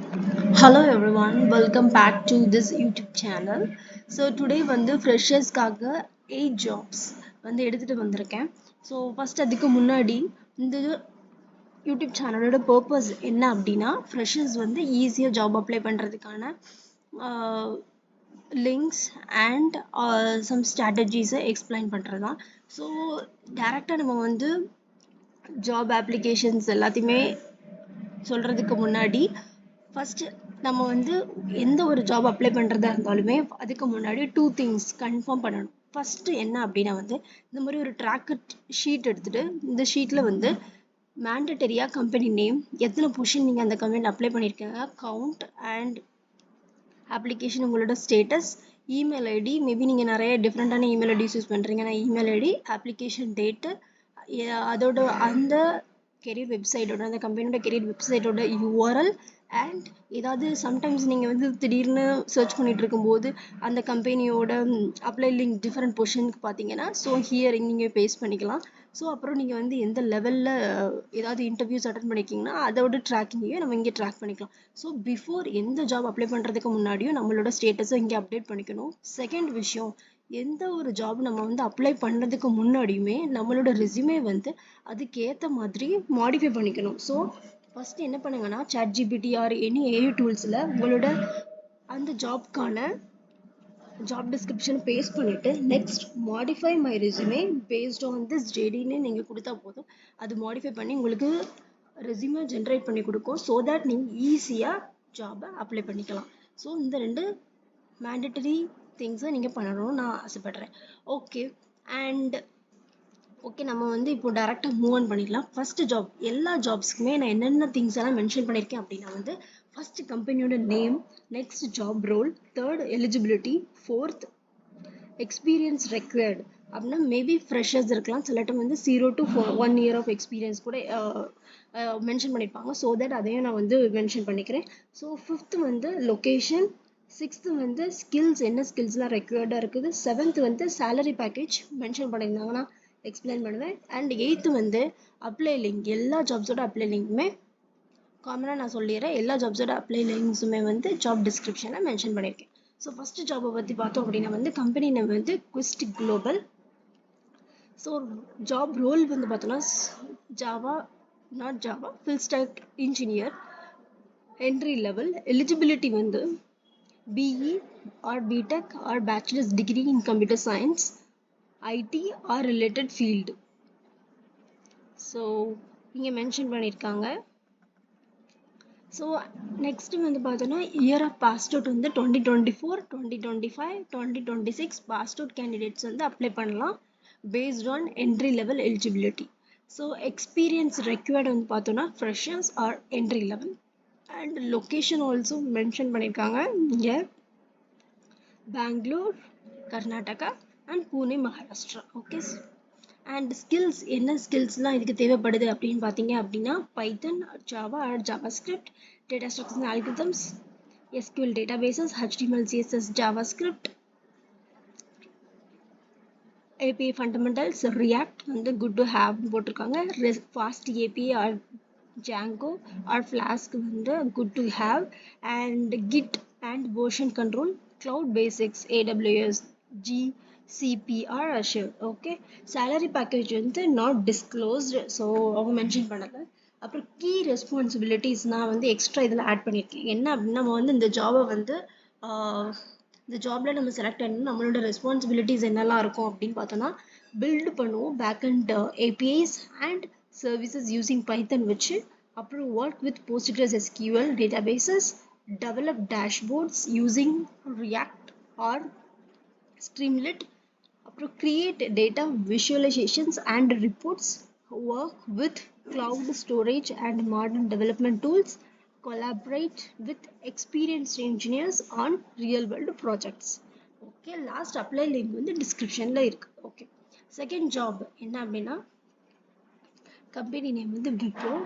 Hello everyone, welcome back to this YouTube channel. So today வந்து freshers-காக 8 jobs வந்து எடுத்துட்டு வந்திருக்கேன். So first அதுக்கு முன்னாடி இந்த YouTube சேனலோட purpose என்ன அப்படின்னா freshers வந்து ஈஸியா job apply பண்றதுக்கான links and some strategies explain பண்றதுதான். So டைரக்டா நம்ம வந்து job applications எல்லாத்தையுமே சொல்றதுக்கு முன்னாடி ஃபர்ஸ்ட் நம்ம வந்து எந்த ஒரு ஜாப் அப்ளை பண்றதா இருந்தாலுமே அதுக்கு முன்னாடி டூ திங்ஸ் கன்ஃபார்ம் பண்ணணும். ஃபர்ஸ்ட் என்ன அப்படின்னா வந்து இந்த மாதிரி ஒரு ட்ராக்கர் ஷீட் எடுத்துட்டு இந்த ஷீட்ல வந்து மேண்டட்டரியா கம்பெனி நேம், எத்தனை பொசிஷன் நீங்க அந்த கம்பெனில அப்ளை பண்ணிருக்கீங்க, கவுண்ட் அண்ட் அப்ளிகேஷன், உங்களோட ஸ்டேட்டஸ், இமெயில் ஐடி, மேபி நீங்க நிறைய டிஃப்ரெண்டான இமெயில் ஐடிஸ் யூஸ் பண்றீங்கன்னா இமெயில் ஐடி, அப்ளிகேஷன் டேட்டு, அதோட அந்த கெரியர் வெப்சைட்டோட அந்த கம்பெனியோட கெரியர் வெப்சைட்டோட யூஆர்எல் அண்ட் ஏதாவது சம்டைம்ஸ் நீங்கள் வந்து திடீர்னு சர்ச் பண்ணிட்டு இருக்கும்போது அந்த கம்பெனியோட அப்ளை லிங்க் டிஃப்ரெண்ட் பொசிஷனுக்கு பார்த்தீங்கன்னா ஸோ ஹியர் நீங்கள் பேஸ்ட் பண்ணிக்கலாம். ஸோ அப்புறம் நீங்கள் வந்து எந்த லெவலில் ஏதாவது இன்டர்வியூஸ் அட்டன் பண்ணியிருக்கீங்கன்னா அதோட ட்ராக்கிங்கையும் நம்ம இங்கே ட்ராக் பண்ணிக்கலாம். ஸோ பிஃபோர் எந்த ஜாப் அப்ளை பண்ணுறதுக்கு முன்னாடியும் நம்மளோட ஸ்டேட்டஸை இங்கே அப்டேட் பண்ணிக்கணும். செகண்ட் விஷயம், எந்த ஒரு ஜாப் நம்ம வந்து அப்ளை பண்ணுறதுக்கு முன்னாடியுமே நம்மளோட ரெஸ்யூமே வந்து அதுக்கேற்ற மாதிரி மாடிஃபை பண்ணிக்கணும். ஸோ ஃபர்ஸ்ட் என்ன பண்ணுங்கன்னா chat GPT or any AI டூல்ஸில் உங்களோட அந்த ஜாப்க்கான ஜாப் டிஸ்கிரிப்ஷன் பேஸ்ட் பண்ணிட்டு next modify my resume paste on this ஜேடின்னு நீங்கள் கொடுத்தா போதும், அது மாடிஃபை பண்ணி உங்களுக்கு ரெஸ்யூமே ஜென்ரேட் பண்ணி கொடுக்கும். ஸோ தட் நீங்கள் ஈஸியாக ஜாபை அப்ளை பண்ணிக்கலாம். ஸோ இந்த ரெண்டு மேண்டட்டரி திங்ஸை நீங்கள் பண்ணணும்னு நான் ஆசைப்படுறேன். ஓகே அண்ட் ஓகே நம்ம வந்து இப்போ டேரெக்டாக மூவ் ஆன் பண்ணிடலாம். ஃபர்ஸ்ட் ஜாப், எல்லா ஜாப்ஸ்க்குமே நான் என்னென்ன திங்ஸ் எல்லாம் மென்ஷன் பண்ணியிருக்கேன் அப்படின்னா வந்து ஃபர்ஸ்ட் கம்பெனியோட name, next job role, third eligibility, fourth experience required அப்படின்னா மேபி ஃப்ரெஷர்ஸ் இருக்கலாம், சில டைம் வந்து 0 to 1 year ஆஃப் எக்ஸ்பீரியன்ஸ் கூட மென்ஷன் பண்ணியிருப்பாங்க. ஸோ தட் அதையும் நான் வந்து மென்ஷன் பண்ணிக்கிறேன். ஸோ ஃபிஃப்த் வந்து லொக்கேஷன், சிக்ஸ்த்து வந்து ஸ்கில்ஸ், என்ன ஸ்கில்ஸ்லாம் ரெக்வயர்டாக இருக்குது, செவன்த் வந்து சேலரி பேக்கேஜ் மென்ஷன் பண்ணியிருந்தாங்கன்னா எக்ஸ்பிளைன் பண்ணுவேன். அண்ட் எயித்து வந்து அப்ளை லிங்க், எல்லா ஜாப்ஸோட அப்ளை லிங்க்குமே காமனாக நான் சொல்லிடுறேன். எல்லா ஜாப்ஸோட அப்ளை லிங்க்ஸுமே வந்து ஜாப் டிஸ்கிரிப்ஷனில் மென்ஷன் பண்ணியிருக்கேன். ஸோ ஃபர்ஸ்ட் ஜாபை பற்றி பார்த்தோம் அப்படின்னா வந்து கம்பெனி நேம் வந்து Quest Global. So job role வந்து பார்த்தோன்னா Java, not Java, full stack engineer, entry level. Eligibility வந்து BE or BTech or bachelors degree in computer science, IT or related field. So இங்கே மென்ஷன் பண்ணியிருக்காங்க. So next வந்து பார்த்தோன்னா year of passed out வந்து 2024, 2025, 2026 passed out candidates வந்து apply பண்ணலாம் based on entry level eligibility. So experience required வந்து பார்த்தோன்னா freshers or entry level. And location also mention பண்ணியிருக்காங்க இங்கே Bangalore Karnataka and Pune Maharashtra. Okay and skills, என்ன ஸ்கில்ஸ்லாம் இதுக்கு தேவைப்படுது அப்படின்னு பார்த்தீங்க அப்படின்னா Python, Java or JavaScript, data structures and algorithms, SQL databases, HTML CSS JavaScript, API fundamentals, react வந்து குட் டு ஹேவ் போட்டிருக்காங்க, fast API R Django or Flask வந்து good to have, and git and version control, cloud basics, AWS, GCP or Azure. Okay salary package வந்து not disclosed, so அவங்க mention பண்ணலை. அப்புறம் key responsibilities நான் வந்து extra இதில் add பண்ணியிருக்கேன். என்ன அப்படின்னா நம்ம வந்து இந்த ஜாபை வந்து இந்த ஜாப்ல நம்ம செலக்ட் பண்ணணும், நம்மளோட ரெஸ்பான்சிபிலிட்டிஸ் என்னெல்லாம் இருக்கும் அப்படின்னு பார்த்தோன்னா பில்டு பண்ணுவோம் back end APIs and services using Python வச்சு, அப்புறம் work with PostgreSQL databases, develop dashboards using React or Streamlit, அப்புறம் create data visualizations and reports, work with cloud storage and modern development tools, collaborate with experienced engineers on real world projects. Okay last apply link வந்து டிஸ்கிரிப்ஷனில் இருக்கு. Okay second job என்ன அப்படின்னா company name வந்து Wipro,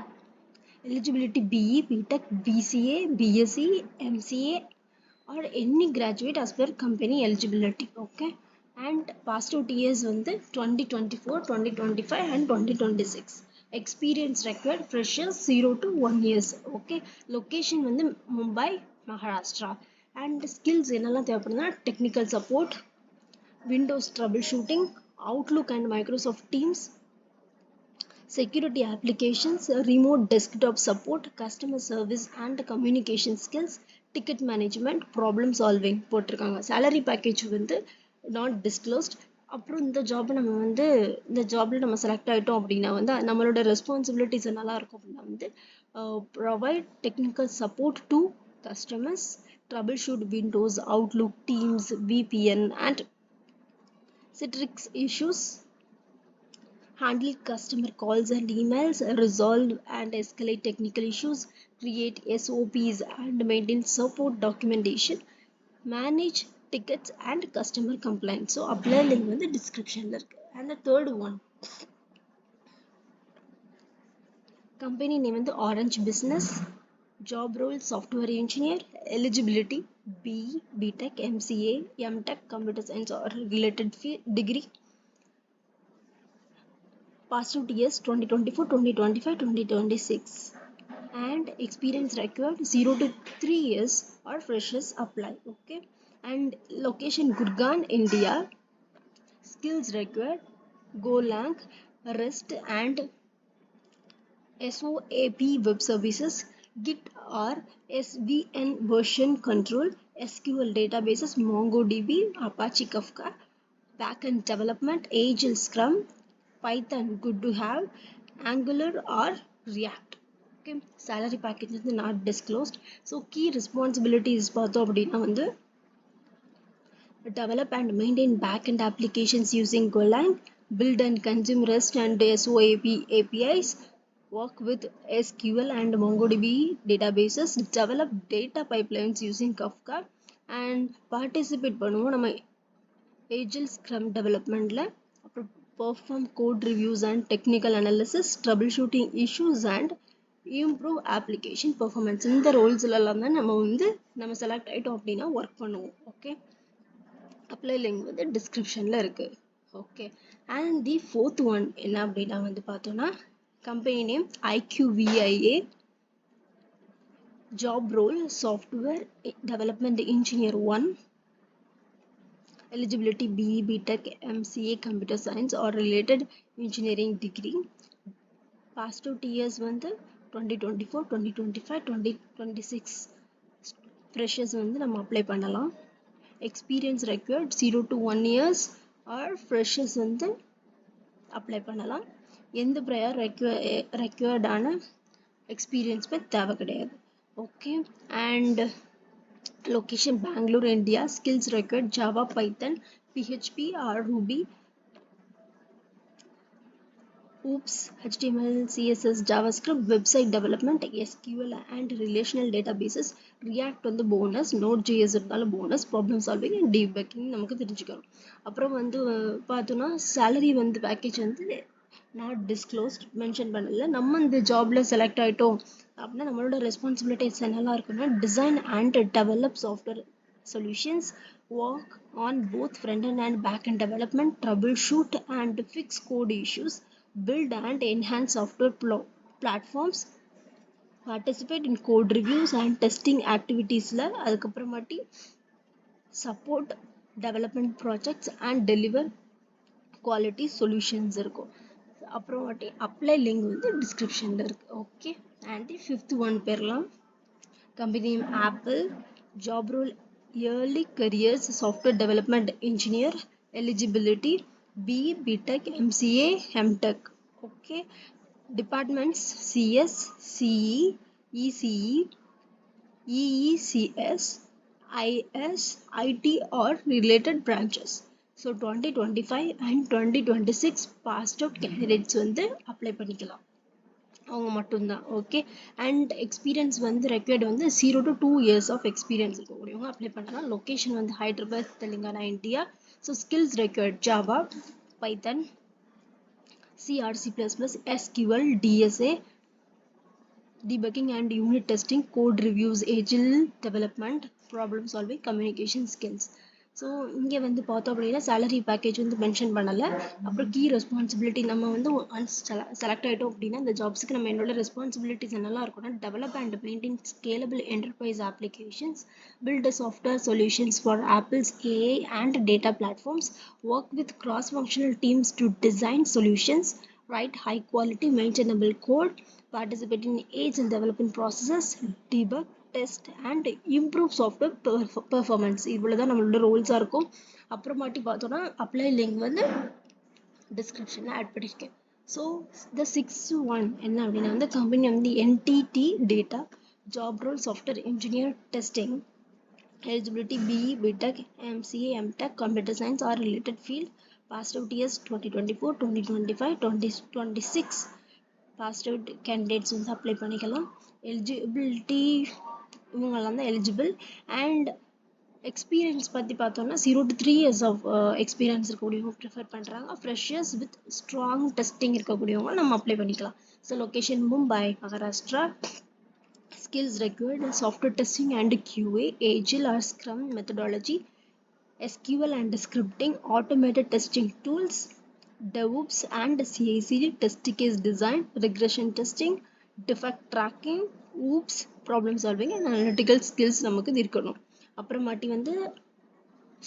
eligibility BE, BTech, BCA, BSc, MCA or any graduate as per company eligibility. Okay and past out years வந்து 2024, 2025 and 2026. experience required freshers 0 to 1 years. Okay, location வந்து Mumbai, Maharashtra. And skills என்னெல்லாம் தேவைப்படுதுன்னா technical support, Windows troubleshooting, Outlook and Microsoft Teams, security applications, remote desktop support, customer service and communication skills, ticket management, problem solving போட்டிருக்காங்க. salary package வந்து not disclosed. அப்புறம் இந்த job நம்ம வந்து இந்த ஜாப்ல நம்ம செலக்ட் ஆயிட்டோம் அப்படின்னா வந்து நம்மளோட ரெஸ்பான்சிபிலிட்டிஸ் நல்லா இருக்கும் அப்படின்னா வந்து provide technical support to customers, troubleshoot Windows, Outlook, Teams, VPN and Citrix issues, handle customer calls and emails, resolve and escalate technical issues, create SOPs and maintain support documentation, manage tickets and customer complaints. So apply link வந்து descriptionல இருக்கு. And the third one, company name வந்து Orange Business, job role software engineer, eligibility BE, BTech, MCA, MTech, computer science or related degree, past out years 2024, 2025, 2026, and experience required 0 to 3 years or freshers apply. Okay, and location Gurgaon, India. Skills required Golang, REST and SOAP web services, Git or SVN version control, SQL databases, MongoDB, Apache Kafka, backend development, Agile Scrum, Python good to have, Angular or React. Okay, salary package is not disclosed. So key responsibilities பார்த்தோம் அப்படின்னா வந்து develop and maintain backend applications using Golang, build and consume REST and SOAP APIs, work with SQL and MongoDB databases, develop data pipelines using Kafka, and participate பண்ணுவோம் நம்ம Agile Scrum developmentல. அப்புறம் perform code reviews and technical analysis, troubleshooting issues and improve application performance. இந்த ரோல்ஸ்ல எல்லாம் தான் நம்ம வந்து நம்ம select ஆயிட்டோம் அப்படின்னா ஒர்க் பண்ணுவோம். ஓகே, apply link வந்து descriptionல இருக்கு. Okay, and the fourth one என்ன அப்படின்னா வந்து பார்த்தோம்னா company name IQVIA, job role software development engineer 1, eligibility BE, BTech, MCA, computer science or related engineering degree, past out years வந்து 2024, 2025, 2026 freshers வந்து நம்ம அப்ளை பண்ணலாம். experience required 0 to 1 years or freshers வந்து apply பண்ணலாம். எந்த ப்ரையர் required ஆன experience தேவை கிடையாது. Okay, and location Bangalore, India. Skills required Java, Python, PHP or Ruby, OOPS, HTML, CSS, JavaScript, website development, SQL and relational databases, React வந்து bonus, Node.js இருந்தாலும் bonus, problem solving and debugging நமக்கு தெரிஞ்சுக்கணும். அப்புறம் வந்து பார்த்தோம்னா salary வந்து package வந்து not disclosed, mention பண்ணல. நம்ம இந்த ஜாப்ல செலக்ட் ஆயிட்டோம் அப்படின்னா நம்மளோட ரெஸ்பான்சிபிலிட்டிஸ் என்னெல்லாம் இருக்குன்னா design and develop software solutions, work on both front-end and back-end development, troubleshoot and fix code issues, build and enhance software platforms, participate in code reviews and testing activitiesல அதுக்கப்புறமாட்டி support development projects and deliver quality solutions இருக்கும். அப்புறமாட்டி apply link வந்து descriptionல இருக்கு. Okay, and the fifth one பேர்லாம் company name Apple, job role early careers software development engineer, eligibility BE, BTech, MCA, MTech. Okay, departments CS, CE, ECE, EECS, IS, IT or related branches. So 2025 and 2026 passed out candidates வந்து apply பண்ணிக்கலாம், அவங்க மட்டும்தான். Okay, and experience வந்து required வந்து 0 to 2 years of experience இருக்கக்கூடியவங்க apply பண்ணலாம். Location வந்து Hyderabad, Telangana, India. So skills required Java, Python, CRC++, SQL, DSA, debugging and unit testing, code reviews, agile development, problem solving, communication skills. So இங்கே வந்து பார்த்தோம் அப்படின்னா salary package வந்து mention பண்ணலை. அப்புறம் கீ ரெஸ்பான்சிபிலிட்டி நம்ம வந்து ஒன்ஸ் செலக்ட் ஆகிட்டோம் அப்படின்னா இந்த ஜாப்ஸுக்கு நம்ம என்னோட ரெஸ்பான்சிபிலிட்டிஸ் என்னெல்லாம் இருக்கும்னா develop and maintain scalable enterprise applications, build software solutions for Apple's AI and data platforms, work with cross-functional teams to design solutions, write high-quality maintainable code, participate in agile development processes, debug, test and improve software performance. இவ்வளவுதான் நம்மளோட ரோல்ஸா இருக்கும். அப்புறமாட்டி பார்த்தோம்னா apply link வந்து டிஸ்கிரிப்ஷன்ல add பண்ணிருக்கேன். So the 6th one என்ன அப்படின்னா வந்து கம்பெனி வந்து NTT data, job role software engineer testing, eligibility BE, BTech, MCA, MTech, computer science or related field, passed out years 2024, 2025, 2026 passed out candidates வந்து apply பண்ணிக்கலாம். Eligibility இவங்கெல்லாம் தான் eligible. And experience பற்றி பார்த்தோம்னா 0 to 3 years ஆஃப் எக்ஸ்பீரியன்ஸ் இருக்கக்கூடியவங்க prefer பண்ணுறாங்க. Freshers with strong testing இருக்கக்கூடியவங்க நம்ம அப்ளை பண்ணிக்கலாம். So location Mumbai, Maharashtra. Skills required: software testing and QA, Agile or Scrum methodology, SQL and scripting, automated testing tools, DevOps and CI/CD, test case design, regression testing, defect tracking, OOPS, problem solving and analytical skills நமக்கு இருக்கணும். அப்புறமாட்டி வந்து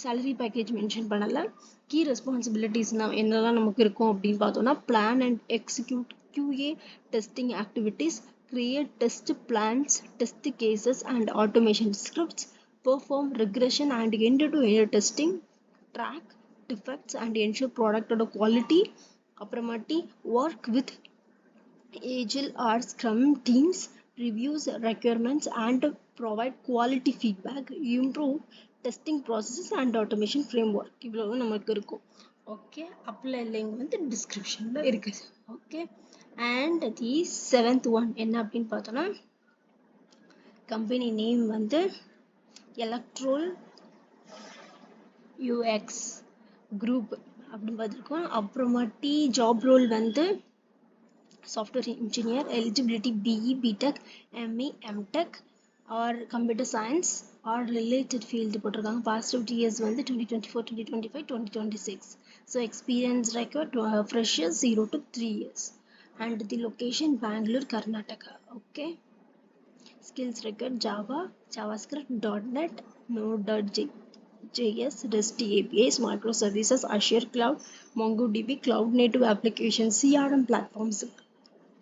salary package mention பண்ணல. Key responsibilities என்னெல்லாம் நமக்கு இருக்கும் அப்படின்னு பார்த்தோம்னா plan and execute QA testing activities, create test plans, test cases and automation scripts, perform regression and end-to-end testing, track defects and ensure product quality. அப்புறமாட்டி work with Agile or Scrum teams, reviews requirements and provide quality feedback, improve testing processes and automation framework. இவ்வளவு நமக்கு இருக்கும். Okay, apply link வந்து டிஸ்கிரிப்ஷன்ல இருக்குது. Okay, and the 7th one என்ன அப்படின்னு பார்த்தோம்னா company name வந்து எலக்ட்ரோல் யூஎக்ஸ் குரூப் அப்படின்னு பார்த்துருக்கோம். அப்புறமாட்டி ஜாப் ரோல் வந்து software engineer, eligibility BE, BTech, ME, MTech or computer science or related field போட்டிருக்காங்க. past out years வந்து 2024, 2025, 2026. so experience record freshers 0 to 3 years and the location Bangalore, Karnataka. okay, skills record Java, JavaScript, .NET, Node.js, REST APIs, microservices, Azure Cloud, MongoDB, Cloud Native Applications, CRM platforms,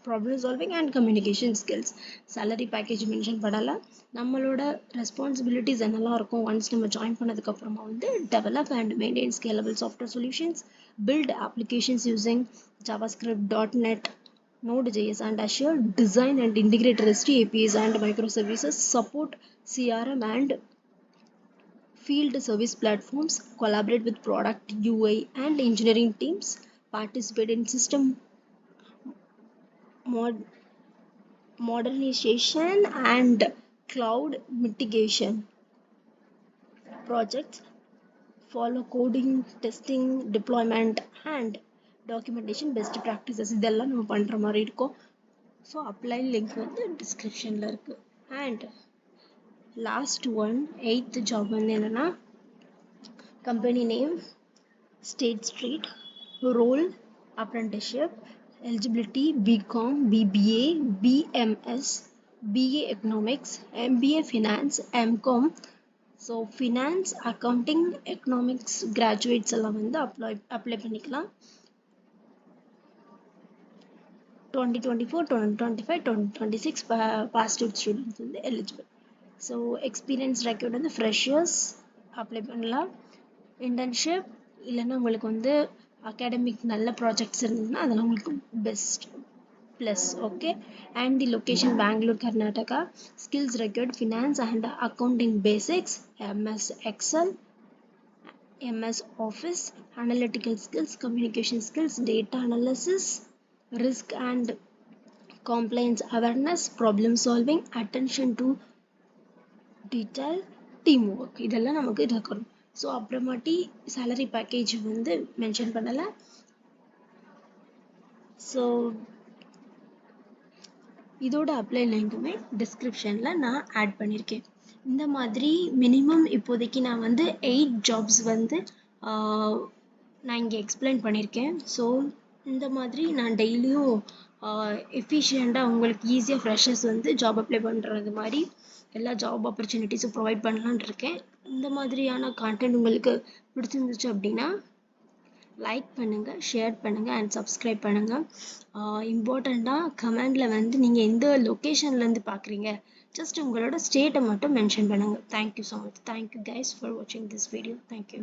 problem solving and communication skills. salary package mention பண்ணல. நம்மளோட responsibilities என்னெல்லாம் இருக்கும் once நம்ம join பண்ணதுக்கு அப்புறமா வந்து develop and maintain scalable software solutions, build applications using JavaScript, .NET, Node.js and Azure, design and integrate REST APIs and microservices, support CRM and field service platforms, collaborate with product, UI and engineering teams, participate in system modernization and cloud mitigation projects, follow coding, testing, deployment and documentation best practices. இதெல்லாம் நம்ம பண்ற மாதிரி இருக்கும். So apply link வந்து டிஸ்கிரிப்ஷன்ல இருக்கு. And last one 8th job வந்து என்னன்னா company name State Street, role apprenticeship, eligibility BCom, BBA, BMS, BA Economics, MBA Finance, MCom. So finance, accounting, economics graduates எல்லாம் வந்து அப்ளை பண்ணிக்கலாம். 2024, 2025, 2026 பாஸ்ட் அவுட் ஸ்டூடெண்ட்ஸ் வந்து eligible. So experience record வந்து freshers apply பண்ணலாம். Internship இல்லைன்னா உங்களுக்கு வந்து academic நல்ல ப்ராஜெக்ட்ஸ் இருந்ததுன்னா அதெல்லாம் உங்களுக்கு best plus. Okay, and the location Bangalore, Karnataka. Skills record finance and accounting basics, MS Excel, MS Office, analytical skills, communication skills, data analysis, risk and compliance awareness, problem solving, attention to detail, teamwork. இதெல்லாம் நமக்கு இருக்கணும். So அப்புறமாட்டி salary package வந்து mention பண்ணலை. So இதோட apply லிங்க்குமே டிஸ்கிரிப்ஷனில் நான் add பண்ணியிருக்கேன். இந்த மாதிரி மினிமம் இப்போதைக்கு நான் வந்து 8 ஜாப்ஸ் வந்து நான் இங்கே எக்ஸ்பிளைன் பண்ணியிருக்கேன். ஸோ இந்த மாதிரி நான் டெய்லியும் எஃபிஷியண்ட்டாக உங்களுக்கு ஈஸியாக ஃப்ரெஷர்ஸ் வந்து ஜாப் அப்ளை பண்ணுறது மாதிரி எல்லா ஜாப் ஆப்பர்ச்சுனிட்டிஸும் ப்ரொவைட் பண்ணலான்னு இருக்கேன். இந்த மாதிரியான கான்டென்ட் உங்களுக்கு பிடிச்சிருந்துச்சு அப்படின்னா லைக் பண்ணுங்கள், ஷேர் பண்ணுங்கள் அண்ட் சப்ஸ்கிரைப் பண்ணுங்கள். இம்பார்ட்டண்ட்டாக கமெண்டில் வந்து நீங்கள் எந்த லொக்கேஷன்லேருந்து பார்க்குறீங்க ஜஸ்ட் உங்களோட ஸ்டேட்டை மட்டும் மென்ஷன் பண்ணுங்கள். Thank you so much. Thank you guys for வாட்சிங் திஸ் வீடியோ. தேங்க்யூ.